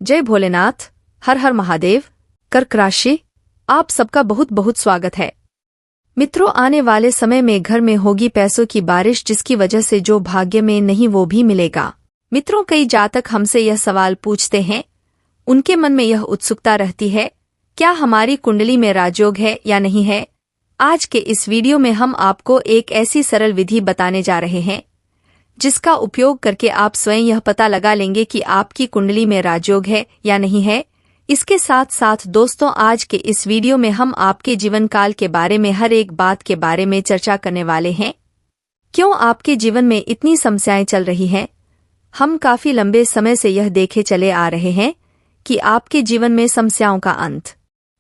जय भोलेनाथ। हर हर महादेव। कर्क राशि, आप सबका बहुत बहुत स्वागत है। मित्रों, आने वाले समय में घर में होगी पैसों की बारिश, जिसकी वजह से जो भाग्य में नहीं वो भी मिलेगा। मित्रों, कई जातक हमसे यह सवाल पूछते हैं, उनके मन में यह उत्सुकता रहती है, क्या हमारी कुंडली में राजयोग है या नहीं है। आज के इस वीडियो में हम आपको एक ऐसी सरल विधि बताने जा रहे हैं जिसका उपयोग करके आप स्वयं यह पता लगा लेंगे कि आपकी कुंडली में राजयोग है या नहीं है। इसके साथ साथ दोस्तों, आज के इस वीडियो में हम आपके जीवन काल के बारे में हर एक बात के बारे में चर्चा करने वाले हैं। क्यों आपके जीवन में इतनी समस्याएं चल रही हैं? हम काफी लंबे समय से यह देखे चले आ रहे हैं कि आपके जीवन में समस्याओं का अंत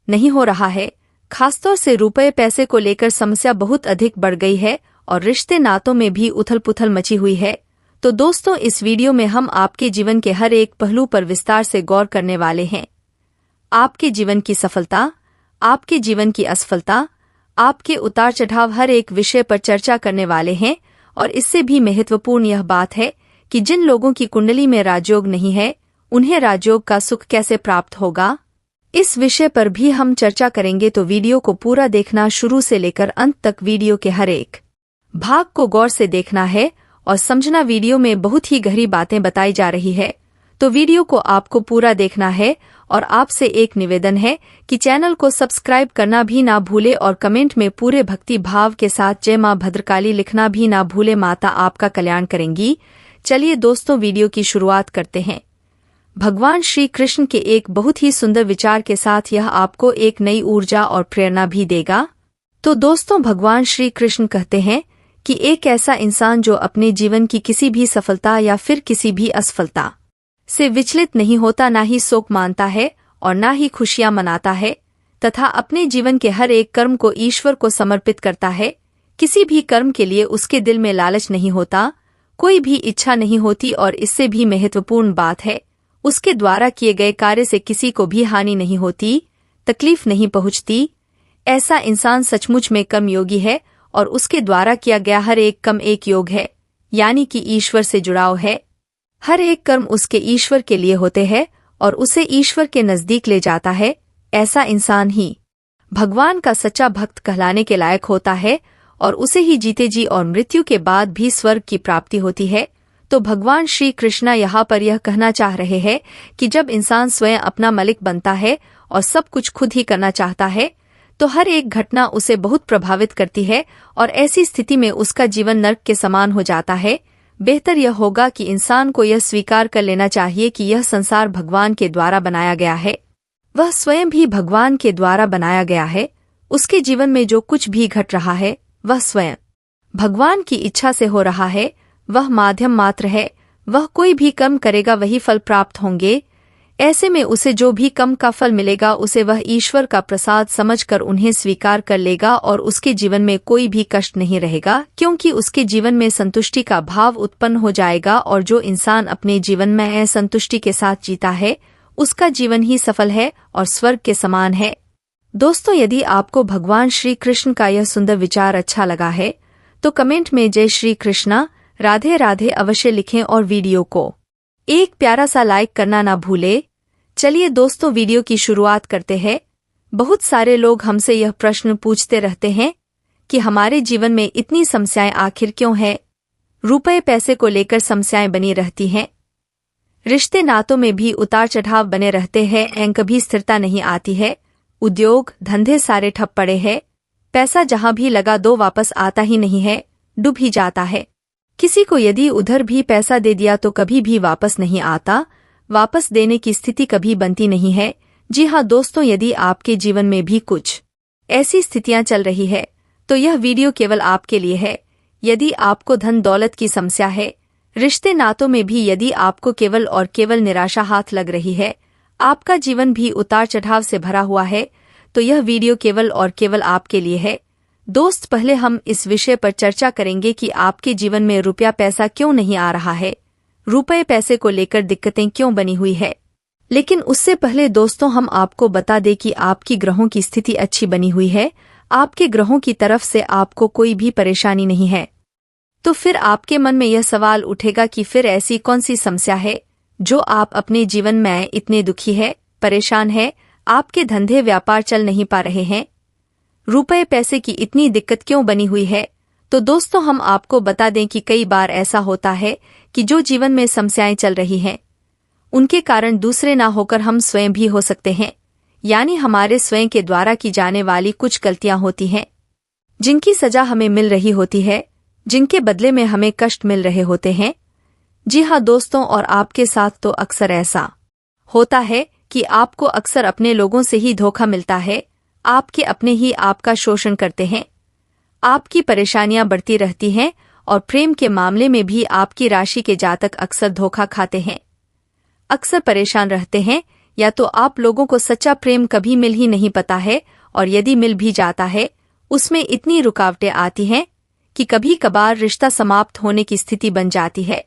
नहीं हो रहा है। खासतौर से रुपये पैसे को लेकर समस्या बहुत अधिक बढ़ गई है और रिश्ते नातों में भी उथल पुथल मची हुई है। तो दोस्तों, इस वीडियो में हम आपके जीवन के हर एक पहलू पर विस्तार से गौर करने वाले हैं। आपके जीवन की सफलता, आपके जीवन की असफलता, आपके उतार चढ़ाव, हर एक विषय पर चर्चा करने वाले हैं। और इससे भी महत्वपूर्ण यह बात है कि जिन लोगों की कुंडली में राजयोग नहीं है, उन्हें राजयोग का सुख कैसे प्राप्त होगा, इस विषय पर भी हम चर्चा करेंगे। तो वीडियो को पूरा देखना, शुरू से लेकर अंत तक वीडियो के हर एक भाग को गौर से देखना है और समझना। वीडियो में बहुत ही गहरी बातें बताई जा रही है, तो वीडियो को आपको पूरा देखना है। और आपसे एक निवेदन है कि चैनल को सब्सक्राइब करना भी ना भूले और कमेंट में पूरे भक्ति भाव के साथ जय मां भद्रकाली लिखना भी ना भूले। माता आपका कल्याण करेंगी। चलिए दोस्तों, वीडियो की शुरुआत करते हैं। भगवान श्री कृष्ण के एक बहुत ही सुंदर विचार के साथ यह आपको एक नई ऊर्जा और प्रेरणा भी देगा। तो दोस्तों, भगवान श्री कृष्ण कहते हैं कि एक ऐसा इंसान जो अपने जीवन की किसी भी सफलता या फिर किसी भी असफलता से विचलित नहीं होता, ना ही शोक मानता है और ना ही खुशियां मनाता है, तथा अपने जीवन के हर एक कर्म को ईश्वर को समर्पित करता है। किसी भी कर्म के लिए उसके दिल में लालच नहीं होता, कोई भी इच्छा नहीं होती, और इससे भी महत्वपूर्ण बात है, उसके द्वारा किए गए कार्य से किसी को भी हानि नहीं होती, तकलीफ नहीं पहुंचती। ऐसा इंसान सचमुच में कर्मयोगी है और उसके द्वारा किया गया हर एक कर्म एक योग है, यानी कि ईश्वर से जुड़ाव है। हर एक कर्म उसके ईश्वर के लिए होते हैं और उसे ईश्वर के नजदीक ले जाता है। ऐसा इंसान ही भगवान का सच्चा भक्त कहलाने के लायक होता है और उसे ही जीते जी और मृत्यु के बाद भी स्वर्ग की प्राप्ति होती है। तो भगवान श्री कृष्ण यहाँ पर यह कहना चाह रहे हैं कि जब इंसान स्वयं अपना मालिक बनता है और सब कुछ खुद ही करना चाहता है, तो हर एक घटना उसे बहुत प्रभावित करती है और ऐसी स्थिति में उसका जीवन नर्क के समान हो जाता है। बेहतर यह होगा कि इंसान को यह स्वीकार कर लेना चाहिए कि यह संसार भगवान के द्वारा बनाया गया है, वह स्वयं भी भगवान के द्वारा बनाया गया है। उसके जीवन में जो कुछ भी घट रहा है वह स्वयं भगवान की इच्छा से हो रहा है, वह माध्यम मात्र है। वह कोई भी कर्म करेगा वही फल प्राप्त होंगे। ऐसे में उसे जो भी कर्म का फल मिलेगा उसे वह ईश्वर का प्रसाद समझकर उन्हें स्वीकार कर लेगा और उसके जीवन में कोई भी कष्ट नहीं रहेगा, क्योंकि उसके जीवन में संतुष्टि का भाव उत्पन्न हो जाएगा। और जो इंसान अपने जीवन में असंतुष्टि के साथ जीता है, उसका जीवन ही सफल है और स्वर्ग के समान है। दोस्तों, यदि आपको भगवान श्री कृष्ण का यह सुंदर विचार अच्छा लगा है तो कमेंट में जय श्री कृष्णा, राधे राधे अवश्य लिखें और वीडियो को एक प्यारा सा लाइक करना ना भूले। चलिए दोस्तों, वीडियो की शुरुआत करते हैं। बहुत सारे लोग हमसे यह प्रश्न पूछते रहते हैं कि हमारे जीवन में इतनी समस्याएं आखिर क्यों हैं? रुपये पैसे को लेकर समस्याएं बनी रहती हैं, रिश्ते नातों में भी उतार चढ़ाव बने रहते हैं, कभी स्थिरता नहीं आती है, उद्योग धंधे सारे ठप पड़े हैं, पैसा जहां भी लगा दो वापस आता ही नहीं है, डूब ही जाता है। किसी को यदि उधर भी पैसा दे दिया तो कभी भी वापस नहीं आता, वापस देने की स्थिति कभी बनती नहीं है। जी हाँ दोस्तों, यदि आपके जीवन में भी कुछ ऐसी स्थितियां चल रही है तो यह वीडियो केवल आपके लिए है। यदि आपको धन दौलत की समस्या है, रिश्ते नातों में भी यदि आपको केवल और केवल निराशा हाथ लग रही है, आपका जीवन भी उतार चढ़ाव से भरा हुआ है, तो यह वीडियो केवल और केवल आपके लिए है। दोस्त, पहले हम इस विषय पर चर्चा करेंगे कि आपके जीवन में रुपया पैसा क्यों नहीं आ रहा है, रुपये पैसे को लेकर दिक्कतें क्यों बनी हुई है। लेकिन उससे पहले दोस्तों, हम आपको बता दें कि आपकी ग्रहों की स्थिति अच्छी बनी हुई है, आपके ग्रहों की तरफ से आपको कोई भी परेशानी नहीं है। तो फिर आपके मन में यह सवाल उठेगा कि फिर ऐसी कौन सी समस्या है जो आप अपने जीवन में इतने दुखी है, परेशान है, आपके धंधे व्यापार चल नहीं पा रहे हैं, रुपए पैसे की इतनी दिक्कत क्यों बनी हुई है? तो दोस्तों हम आपको बता दें कि कई बार ऐसा होता है कि जो जीवन में समस्याएं चल रही हैं उनके कारण दूसरे ना होकर हम स्वयं भी हो सकते हैं, यानी हमारे स्वयं के द्वारा की जाने वाली कुछ गलतियां होती हैं जिनकी सजा हमें मिल रही होती है, जिनके बदले में हमें कष्ट मिल रहे होते हैं। जी हाँ दोस्तों, और आपके साथ तो अक्सर ऐसा होता है कि आपको अक्सर अपने लोगों से ही धोखा मिलता है, आपके अपने ही आपका शोषण करते हैं, आपकी परेशानियां बढ़ती रहती हैं और प्रेम के मामले में भी आपकी राशि के जातक अक्सर धोखा खाते हैं, अक्सर परेशान रहते हैं, या तो आप लोगों को सच्चा प्रेम कभी मिल ही नहीं पाता है, और यदि मिल भी जाता है उसमें इतनी रुकावटें आती हैं कि कभी कभार रिश्ता समाप्त होने की स्थिति बन जाती है।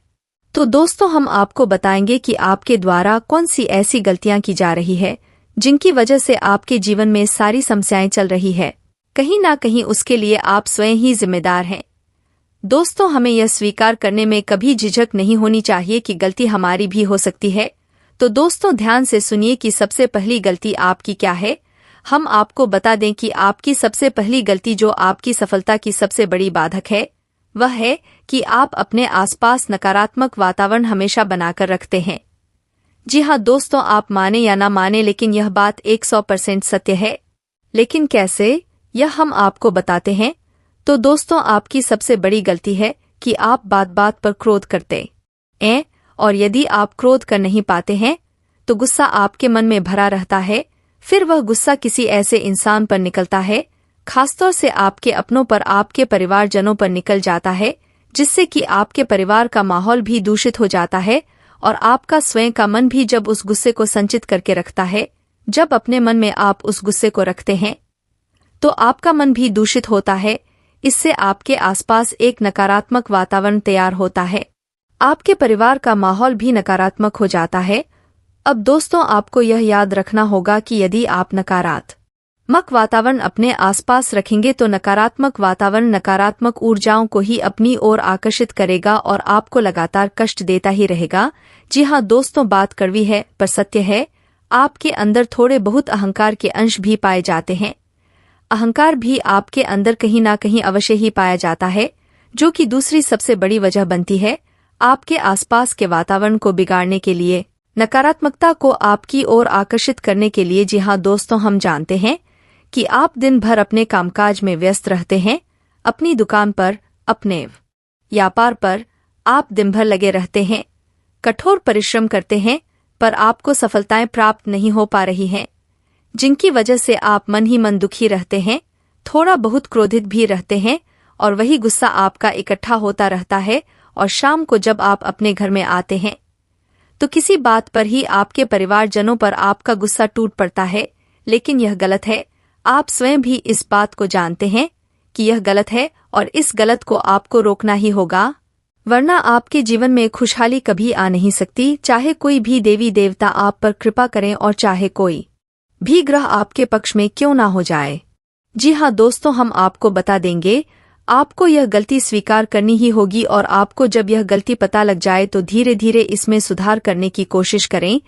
तो दोस्तों हम आपको बताएंगे कि आपके द्वारा कौन सी ऐसी गलतियां की जा रही है जिनकी वजह से आपके जीवन में सारी समस्याएं चल रही है। कहीं ना कहीं उसके लिए आप स्वयं ही जिम्मेदार हैं। दोस्तों हमें यह स्वीकार करने में कभी झिझक नहीं होनी चाहिए कि गलती हमारी भी हो सकती है। तो दोस्तों ध्यान से सुनिए कि सबसे पहली गलती आपकी क्या है। हम आपको बता दें कि आपकी सबसे पहली गलती जो आपकी सफलता की सबसे बड़ी बाधक है वह है कि आप अपने आसपास नकारात्मक वातावरण हमेशा बनाकर रखते हैं। जी हाँ दोस्तों, आप माने या ना माने लेकिन यह बात 100% सत्य है। लेकिन कैसे, यह हम आपको बताते हैं। तो दोस्तों आपकी सबसे बड़ी गलती है कि आप बात बात पर क्रोध करते हैं, और यदि आप क्रोध कर नहीं पाते हैं तो गुस्सा आपके मन में भरा रहता है। फिर वह गुस्सा किसी ऐसे इंसान पर निकलता है, खासतौर से आपके अपनों पर, आपके परिवारजनों पर निकल जाता है, जिससे कि आपके परिवार का माहौल भी दूषित हो जाता है और आपका स्वयं का मन भी जब उस गुस्से को संचित करके रखता है, जब अपने मन में आप उस गुस्से को रखते हैं तो आपका मन भी दूषित होता है। इससे आपके आसपास एक नकारात्मक वातावरण तैयार होता है, आपके परिवार का माहौल भी नकारात्मक हो जाता है। अब दोस्तों आपको यह याद रखना होगा कि यदि आप नकारात्मक वातावरण अपने आसपास रखेंगे तो नकारात्मक वातावरण नकारात्मक ऊर्जाओं को ही अपनी ओर आकर्षित करेगा और आपको लगातार कष्ट देता ही रहेगा। जी हाँ दोस्तों, बात कड़वी है पर सत्य है। आपके अंदर थोड़े बहुत अहंकार के अंश भी पाए जाते हैं। अहंकार भी आपके अंदर कहीं ना कहीं अवश्य ही पाया जाता है, जो कि दूसरी सबसे बड़ी वजह बनती है आपके आसपास के वातावरण को बिगाड़ने के लिए, नकारात्मकता को आपकी ओर आकर्षित करने के लिए। जी हाँ दोस्तों, हम जानते हैं कि आप दिन भर अपने कामकाज में व्यस्त रहते हैं, अपनी दुकान पर, अपने व्यापार पर आप दिन भर लगे रहते हैं, कठोर परिश्रम करते हैं, पर आपको सफलताएं प्राप्त नहीं हो पा रही हैं, जिनकी वजह से आप मन ही मन दुखी रहते हैं, थोड़ा बहुत क्रोधित भी रहते हैं, और वही गुस्सा आपका इकट्ठा होता रहता है। और शाम को जब आप अपने घर में आते हैं तो किसी बात पर ही आपके परिवारजनों पर आपका गुस्सा टूट पड़ता है। लेकिन यह गलत है, आप स्वयं भी इस बात को जानते हैं कि यह गलत है और इस गलत को आपको रोकना ही होगा, वरना आपके जीवन में खुशहाली कभी आ नहीं सकती। चाहे कोई भी देवी देवता आप पर कृपा करें और चाहे कोई भी ग्रह आपके पक्ष में क्यों ना हो जाए। जी हाँ दोस्तों, हम आपको बता देंगे, आपको यह गलती स्वीकार करनी ही होगी, और आपको जब यह गलती पता लग जाए तो धीरे धीरे इसमें सुधार करने की कोशिश करें।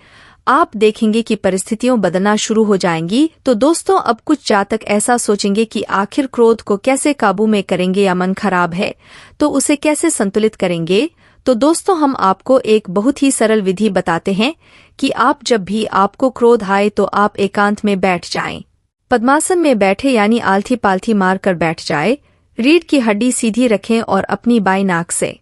आप देखेंगे कि परिस्थितियां बदलना शुरू हो जाएंगी। तो दोस्तों अब कुछ जातक ऐसा सोचेंगे कि आखिर क्रोध को कैसे काबू में करेंगे, या मन खराब है तो उसे कैसे संतुलित करेंगे। तो दोस्तों हम आपको एक बहुत ही सरल विधि बताते हैं कि आप जब भी आपको क्रोध आए तो आप एकांत में बैठ जाएं, पद्मासन में बैठे यानी आलथी पालथी मार कर बैठ जाए, रीढ़ की हड्डी सीधी रखें और अपनी बाईं नाक से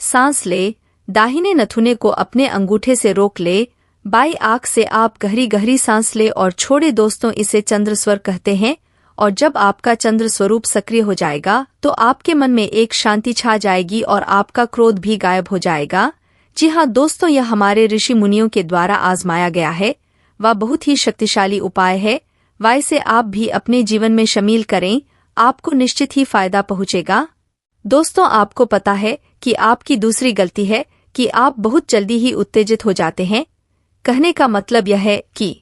सांस ले, दाहिने नथुने को अपने अंगूठे से रोक ले, बाईं आंख से आप गहरी गहरी सांस ले और छोड़े। दोस्तों इसे चंद्र स्वर कहते हैं, और जब आपका चंद्र स्वरूप सक्रिय हो जाएगा तो आपके मन में एक शांति छा जाएगी और आपका क्रोध भी गायब हो जाएगा। जी हाँ दोस्तों, यह हमारे ऋषि मुनियों के द्वारा आजमाया गया है, वह बहुत ही शक्तिशाली उपाय है। वह इसे आप भी अपने जीवन में शामिल करें, आपको निश्चित ही फायदा पहुंचेगा। दोस्तों आपको पता है कि आपकी दूसरी गलती है कि आप बहुत जल्दी ही उत्तेजित हो जाते हैं। कहने का मतलब यह है कि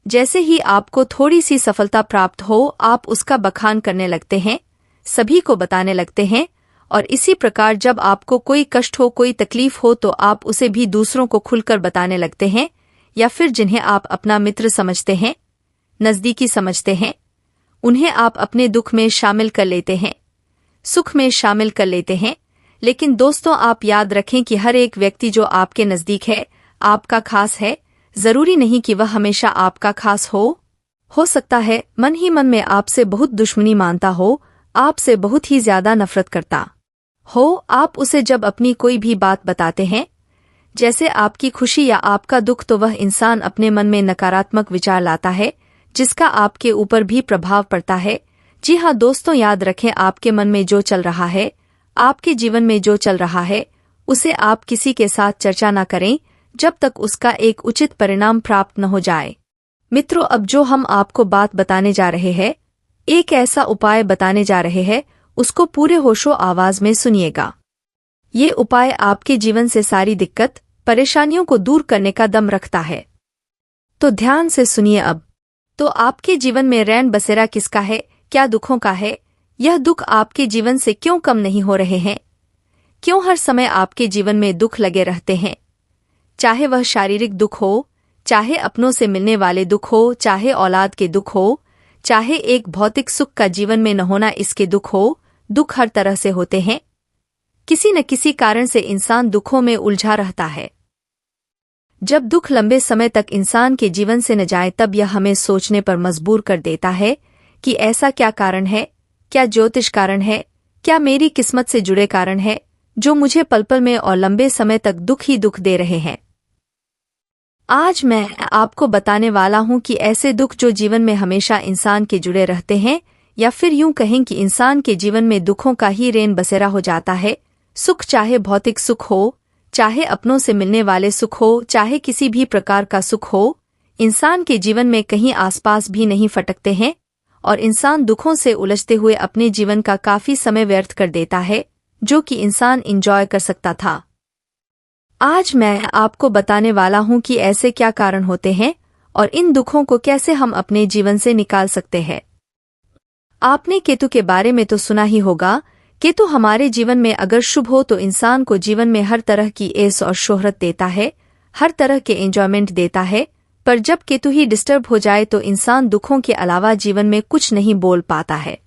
जैसे ही आपको थोड़ी सी सफलता प्राप्त हो आप उसका बखान करने लगते हैं, सभी को बताने लगते हैं और इसी प्रकार जब आपको कोई कष्ट हो, कोई तकलीफ हो तो आप उसे भी दूसरों को खुलकर बताने लगते हैं, या फिर जिन्हें आप अपना मित्र समझते हैं, नज़दीकी समझते हैं, उन्हें आप अपने दुख में शामिल कर लेते हैं, सुख में शामिल कर लेते हैं। लेकिन दोस्तों, आप याद रखें कि हर एक व्यक्ति जो आपके नज़दीक है, आपका खास है। जरूरी नहीं कि वह हमेशा आपका खास हो सकता है मन ही मन में आपसे बहुत दुश्मनी मानता हो, आपसे बहुत ही ज्यादा नफरत करता हो। आप उसे जब अपनी कोई भी बात बताते हैं, जैसे आपकी खुशी या आपका दुख, तो वह इंसान अपने मन में नकारात्मक विचार लाता है, जिसका आपके ऊपर भी प्रभाव पड़ता है। जी हाँ दोस्तों, याद रखें, आपके मन में जो चल रहा है, आपके जीवन में जो चल रहा है, उसे आप किसी के साथ चर्चा न करें जब तक उसका एक उचित परिणाम प्राप्त न हो जाए। मित्रों, अब जो हम आपको बात बताने जा रहे हैं, एक ऐसा उपाय बताने जा रहे हैं, उसको पूरे होशो आवाज में सुनिएगा। ये उपाय आपके जीवन से सारी दिक्कत, परेशानियों को दूर करने का दम रखता है। तो ध्यान से सुनिए अब। तो आपके जीवन में रैन बसेरा किसका है, क्या दुखों का है? यह दुख आपके जीवन से क्यों कम नहीं हो रहे हैं? क्यों हर समय आपके जीवन में दुख लगे रहते हैं? चाहे वह शारीरिक दुख हो, चाहे अपनों से मिलने वाले दुख हो, चाहे औलाद के दुख हो, चाहे एक भौतिक सुख का जीवन में न होना इसके दुख हो। दुख हर तरह से होते हैं। किसी न किसी कारण से इंसान दुखों में उलझा रहता है। जब दुख लंबे समय तक इंसान के जीवन से न जाए, तब यह हमें सोचने पर मजबूर कर देता है कि ऐसा क्या कारण है? क्या ज्योतिष कारण है? क्या मेरी किस्मत से जुड़े कारण है जो मुझे पल पल में और लंबे समय तक दुख ही दुख दे रहे हैं? आज मैं आपको बताने वाला हूं कि ऐसे दुख जो जीवन में हमेशा इंसान के जुड़े रहते हैं, या फिर यूं कहें कि इंसान के जीवन में दुखों का ही रेन बसेरा हो जाता है। सुख चाहे भौतिक सुख हो, चाहे अपनों से मिलने वाले सुख हो, चाहे किसी भी प्रकार का सुख हो, इंसान के जीवन में कहीं आसपास भी नहीं फटकते हैं और इंसान दुखों से उलझते हुए अपने जीवन का काफी समय व्यर्थ कर देता है, जो कि इंसान एंजॉय कर सकता था। आज मैं आपको बताने वाला हूं कि ऐसे क्या कारण होते हैं और इन दुखों को कैसे हम अपने जीवन से निकाल सकते हैं। आपने केतु के बारे में तो सुना ही होगा। केतु हमारे जीवन में अगर शुभ हो तो इंसान को जीवन में हर तरह की ऐश और शोहरत देता है, हर तरह के एंजॉयमेंट देता है। पर जब केतु ही डिस्टर्ब हो जाए तो इंसान दुखों के अलावा जीवन में कुछ नहीं बोल पाता है।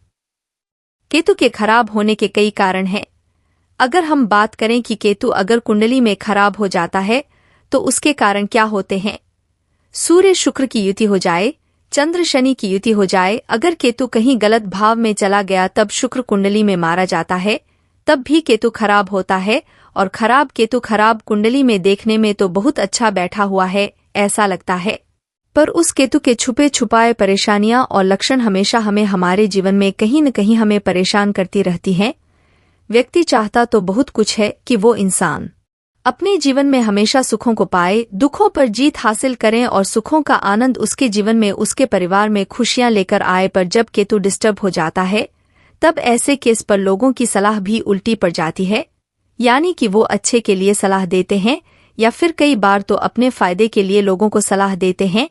केतु के खराब होने के कई कारण हैं। अगर हम बात करें कि केतु अगर कुंडली में खराब हो जाता है तो उसके कारण क्या होते हैं? सूर्य शुक्र की युति हो जाए, चंद्र शनि की युति हो जाए, अगर केतु कहीं गलत भाव में चला गया तब शुक्र कुंडली में मारा जाता है, तब भी केतु खराब होता है। और खराब केतु खराब कुंडली में देखने में तो बहुत अच्छा बैठा हुआ है ऐसा लगता है, पर उस केतु के छुपे छुपाए परेशानियां और लक्षण हमेशा हमें हमारे जीवन में कहीं न कहीं हमें परेशान करती रहती हैं। व्यक्ति चाहता तो बहुत कुछ है कि वो इंसान अपने जीवन में हमेशा सुखों को पाए, दुखों पर जीत हासिल करें और सुखों का आनंद उसके जीवन में, उसके परिवार में खुशियां लेकर आए। पर जब केतु डिस्टर्ब हो जाता है तब ऐसे केस पर लोगों की सलाह भी उल्टी पड़ जाती है, यानी कि वो अच्छे के लिए सलाह देते हैं या फिर कई बार तो अपने फायदे के लिए लोगों को सलाह देते हैं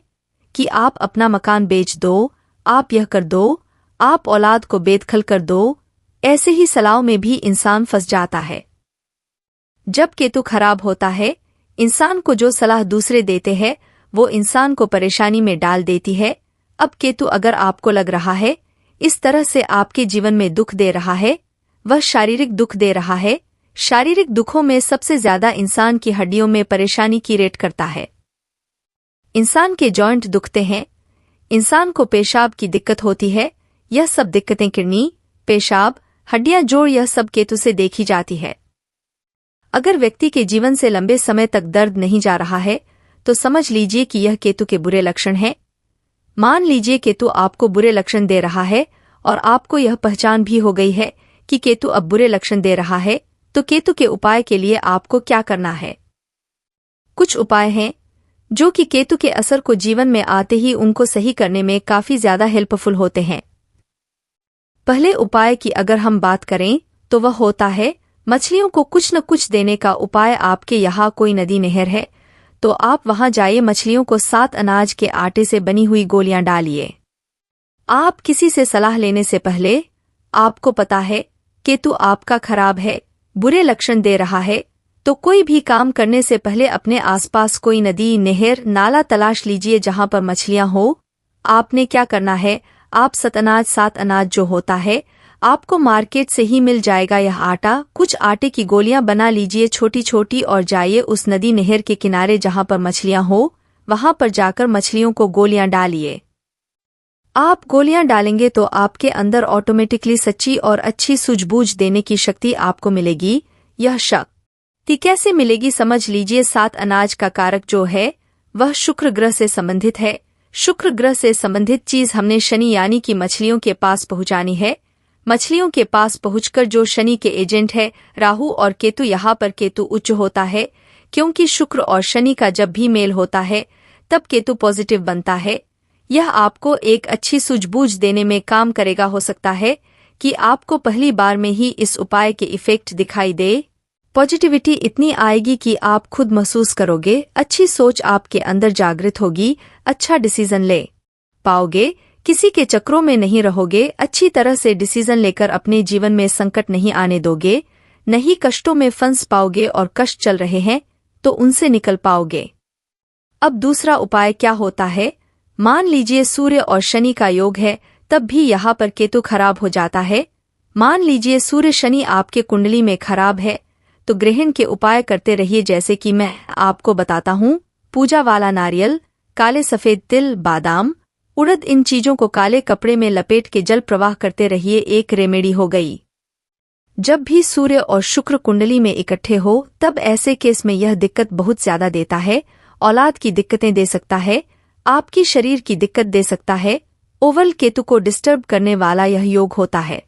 कि आप अपना मकान बेच दो, आप यह कर दो, आप औलाद को बेदखल कर दो। ऐसे ही सलाहों में भी इंसान फंस जाता है। जब केतु खराब होता है, इंसान को जो सलाह दूसरे देते हैं वो इंसान को परेशानी में डाल देती है। अब केतु अगर आपको लग रहा है इस तरह से आपके जीवन में दुख दे रहा है, वह शारीरिक दुख दे रहा है। शारीरिक दुखों में सबसे ज्यादा इंसान की हड्डियों में परेशानी की रेट करता है। इंसान के जॉइंट दुखते हैं, इंसान को पेशाब की दिक्कत होती है। यह सब दिक्कतें किडनी, पेशाब, हड्डियां, जोड़, यह सब केतु से देखी जाती है। अगर व्यक्ति के जीवन से लंबे समय तक दर्द नहीं जा रहा है तो समझ लीजिए कि यह केतु के बुरे लक्षण हैं। मान लीजिए केतु आपको बुरे लक्षण दे रहा है और आपको यह पहचान भी हो गई है कि केतु अब बुरे लक्षण दे रहा है, तो केतु के उपाय के लिए आपको क्या करना है? कुछ उपाय हैं जो कि केतु के असर को जीवन में आते ही उनको सही करने में काफी ज्यादा हेल्पफुल होते हैं। पहले उपाय की अगर हम बात करें तो वह होता है मछलियों को कुछ न कुछ देने का उपाय। आपके यहाँ कोई नदी नहर है तो आप वहां जाइए, मछलियों को 7 अनाज के आटे से बनी हुई गोलियां डालिए। आप किसी से सलाह लेने से पहले आपको पता है केतु आपका खराब है, बुरे लक्षण दे रहा है, तो कोई भी काम करने से पहले अपने आसपास कोई नदी, नहर, नाला तलाश लीजिए जहां पर मछलियां हो। आपने क्या करना है, आप सात अनाज जो होता है आपको मार्केट से ही मिल जाएगा। यह आटा, कुछ आटे की गोलियां बना लीजिए छोटी छोटी और जाइए उस नदी नहर के किनारे जहां पर मछलियां हो, वहां पर जाकर मछलियों को गोलियां डालिए। आप गोलियां डालेंगे तो आपके अंदर ऑटोमेटिकली सच्ची और अच्छी सूझबूझ देने की शक्ति आपको मिलेगी। यह शक्ति कैसे मिलेगी समझ लीजिए। सात अनाज का कारक जो है वह शुक्र ग्रह से संबंधित है। शुक्र ग्रह से संबंधित चीज हमने शनि यानी कि मछलियों के पास पहुंचानी है। मछलियों के पास पहुंचकर जो शनि के एजेंट है राहु और केतु, यहाँ पर केतु उच्च होता है क्योंकि शुक्र और शनि का जब भी मेल होता है तब केतु पॉजिटिव बनता है। यह आपको एक अच्छी सूझबूझ देने में काम करेगा। हो सकता है कि आपको पहली बार में ही इस उपाय के इफेक्ट दिखाई दे। पॉजिटिविटी इतनी आएगी कि आप खुद महसूस करोगे, अच्छी सोच आपके अंदर जागृत होगी, अच्छा डिसीजन ले पाओगे, किसी के चक्रों में नहीं रहोगे, अच्छी तरह से डिसीजन लेकर अपने जीवन में संकट नहीं आने दोगे, नहीं कष्टों में फंस पाओगे और कष्ट चल रहे हैं तो उनसे निकल पाओगे। अब दूसरा उपाय क्या होता है, मान लीजिए सूर्य और शनि का योग है, तब भी यहाँ पर केतु खराब हो जाता है। मान लीजिए सूर्य शनि आपके कुंडली में खराब है तो ग्रहण के उपाय करते रहिए जैसे कि मैं आपको बताता हूँ। पूजा वाला नारियल, काले सफेद तिल, बादाम, उड़द, इन चीजों को काले कपड़े में लपेट के जल प्रवाह करते रहिए। एक रेमेडी हो गई। जब भी सूर्य और शुक्र कुंडली में इकट्ठे हो तब ऐसे केस में यह दिक्कत बहुत ज्यादा देता है। औलाद की दिक्कतें दे सकता है, आपकी शरीर की दिक्कत दे सकता है। ओवल केतु को डिस्टर्ब करने वाला यह योग होता है।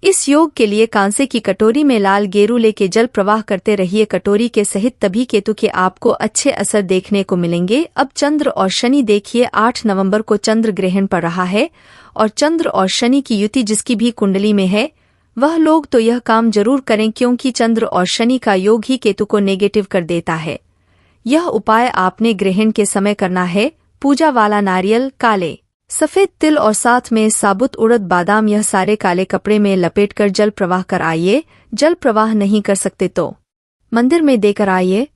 इस योग के लिए कांसे की कटोरी में लाल गेरू लेके जल प्रवाह करते रहिए कटोरी के सहित, तभी केतु के आपको अच्छे असर देखने को मिलेंगे। अब चंद्र और शनि देखिए, 8 नवंबर को चंद्र ग्रहण पड़ रहा है और चंद्र और शनि की युति जिसकी भी कुंडली में है वह लोग तो यह काम जरूर करें क्योंकि चंद्र और शनि का योग ही केतु को नेगेटिव कर देता है। यह उपाय आपने ग्रहण के समय करना है। पूजा वाला नारियल, काले सफेद तिल और साथ में साबुत उड़द, बादाम, यह सारे काले कपड़े में लपेटकर जल प्रवाह कर आइए। जल प्रवाह नहीं कर सकते तो मंदिर में देकर आइए।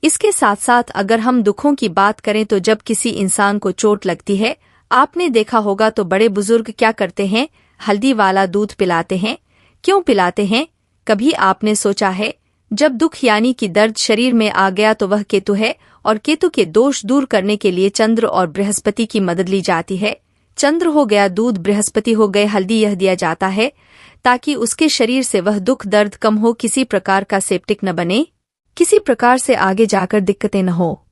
इसके साथ साथ अगर हम दुखों की बात करें तो जब किसी इंसान को चोट लगती है, आपने देखा होगा तो बड़े बुजुर्ग क्या करते हैं, हल्दी वाला दूध पिलाते हैं। क्यों पिलाते हैं, कभी आपने सोचा है? जब दुख यानी कि दर्द शरीर में आ गया तो वह केतु है और केतु के दोष दूर करने के लिए चंद्र और बृहस्पति की मदद ली जाती है। चंद्र हो गया दूध, बृहस्पति हो गए हल्दी। यह दिया जाता है ताकि उसके शरीर से वह दुख दर्द कम हो, किसी प्रकार का सेप्टिक न बने, किसी प्रकार से आगे जाकर दिक्कतें न हो।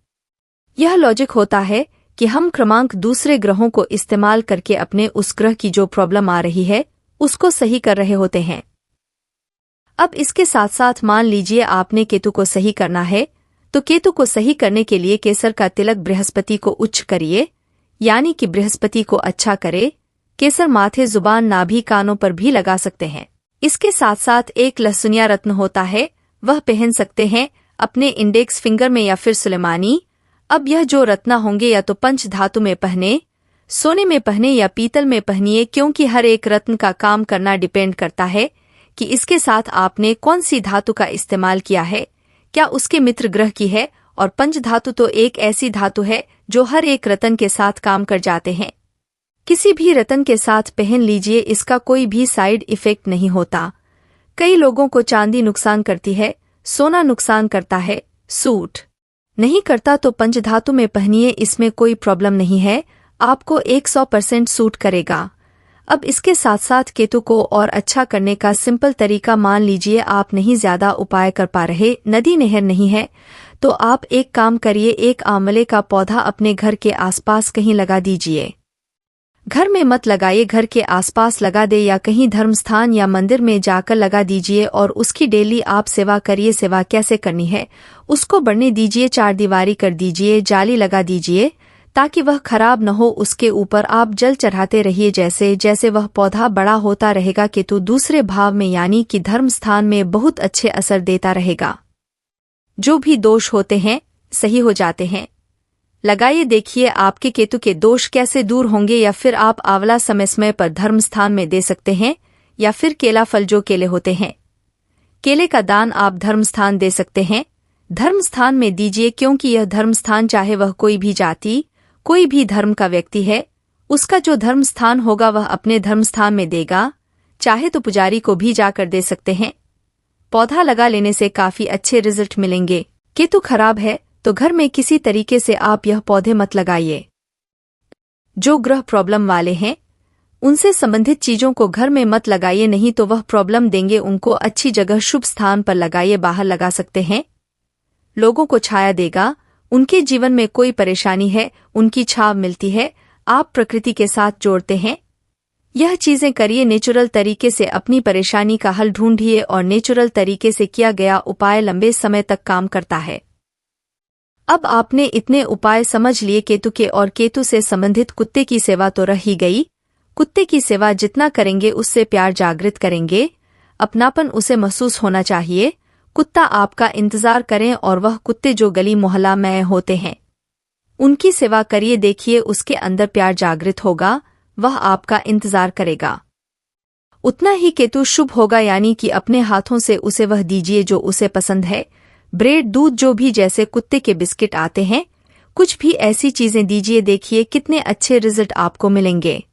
यह लॉजिक होता है कि हम क्रमांक दूसरे ग्रहों को इस्तेमाल करके अपने उस ग्रह की जो प्रॉब्लम आ रही है उसको सही कर रहे होते हैं। अब इसके साथ साथ मान लीजिए आपने केतु को सही करना है तो केतु को सही करने के लिए केसर का तिलक बृहस्पति को उच्च करिए, यानी कि बृहस्पति को अच्छा करे। केसर माथे, जुबान, नाभि, कानों पर भी लगा सकते हैं। इसके साथ साथ एक लहसुनिया रत्न होता है, वह पहन सकते हैं अपने इंडेक्स फिंगर में या फिर सुलेमानी। अब यह जो रत्न होंगे या तो पंच धातु में पहने, सोने में पहने या पीतल में पहनिए, क्योंकि हर एक रत्न का काम करना डिपेंड करता है कि इसके साथ आपने कौन सी धातु का इस्तेमाल किया है, क्या उसके मित्र ग्रह की है। और पंच धातु तो एक ऐसी धातु है जो हर एक रत्न के साथ काम कर जाते हैं। किसी भी रत्न के साथ पहन लीजिए, इसका कोई भी साइड इफेक्ट नहीं होता। कई लोगों को चांदी नुकसान करती है, सोना नुकसान करता है, सूट नहीं करता तो पंचधातु में पहनिए, इसमें कोई प्रॉब्लम नहीं है, आपको 100% सूट करेगा। अब इसके साथ साथ केतु को और अच्छा करने का सिंपल तरीका, मान लीजिए आप नहीं ज्यादा उपाय कर पा रहे, नदी नहर नहीं है, तो आप एक काम करिए, एक आंवले का पौधा अपने घर के आसपास कहीं लगा दीजिए। घर में मत लगाइए, घर के आसपास लगा दे या कहीं धर्म स्थान या मंदिर में जाकर लगा दीजिए और उसकी डेली आप सेवा करिए। सेवा कैसे करनी है उसको बढ़ने दीजिए, 4 दीवारी कर दीजिए, जाली लगा दीजिए ताकि वह खराब न हो। उसके ऊपर आप जल चढ़ाते रहिए, जैसे जैसे वह पौधा बड़ा होता रहेगा केतु दूसरे भाव में यानी कि धर्म स्थान में बहुत अच्छे असर देता रहेगा। जो भी दोष होते हैं सही हो जाते हैं। लगाइए, देखिए आपके केतु के दोष कैसे दूर होंगे। या फिर आप आंवला समय समय पर धर्म स्थान में दे सकते हैं या फिर केला फल जो केले होते हैं। केले का दान आप धर्म स्थान दे सकते हैं। धर्म स्थान में दीजिए क्योंकि यह धर्म स्थान चाहे वह कोई भी जाति, कोई भी धर्म का व्यक्ति है, उसका जो धर्म स्थान होगा वह अपने धर्म स्थान में देगा। चाहे तो पुजारी को भी जाकर दे सकते हैं। पौधा लगा लेने से काफी अच्छे रिजल्ट मिलेंगे। केतु खराब है तो घर में किसी तरीके से आप यह पौधे मत लगाइए। जो ग्रह प्रॉब्लम वाले हैं उनसे संबंधित चीजों को घर में मत लगाइए, नहीं तो वह प्रॉब्लम देंगे। उनको अच्छी जगह शुभ स्थान पर लगाइए। बाहर लगा सकते हैं। लोगों को छाया देगा। उनके जीवन में कोई परेशानी है, उनकी छाव मिलती है। आप प्रकृति के साथ जोड़ते हैं। यह चीजें करिए। नेचुरल तरीके से अपनी परेशानी का हल ढूंढिए और नेचुरल तरीके से किया गया उपाय लंबे समय तक काम करता है। अब आपने इतने उपाय समझ लिए केतु के, और केतु से संबंधित कुत्ते की सेवा तो रह ही गई। कुत्ते की सेवा जितना करेंगे उससे प्यार जागृत करेंगे, अपनापन उसे महसूस होना चाहिए। कुत्ता आपका इंतजार करें और वह कुत्ते जो गली मोहल्ला में होते हैं उनकी सेवा करिए। देखिए उसके अंदर प्यार जागृत होगा, वह आपका इंतजार करेगा। उतना ही केतु शुभ होगा, यानी कि अपने हाथों से उसे वह दीजिए जो उसे पसंद है। ब्रेड, दूध, जो भी, जैसे कुत्ते के बिस्किट आते हैं, कुछ भी ऐसी चीजें दीजिए। देखिए कितने अच्छे रिजल्ट आपको मिलेंगे।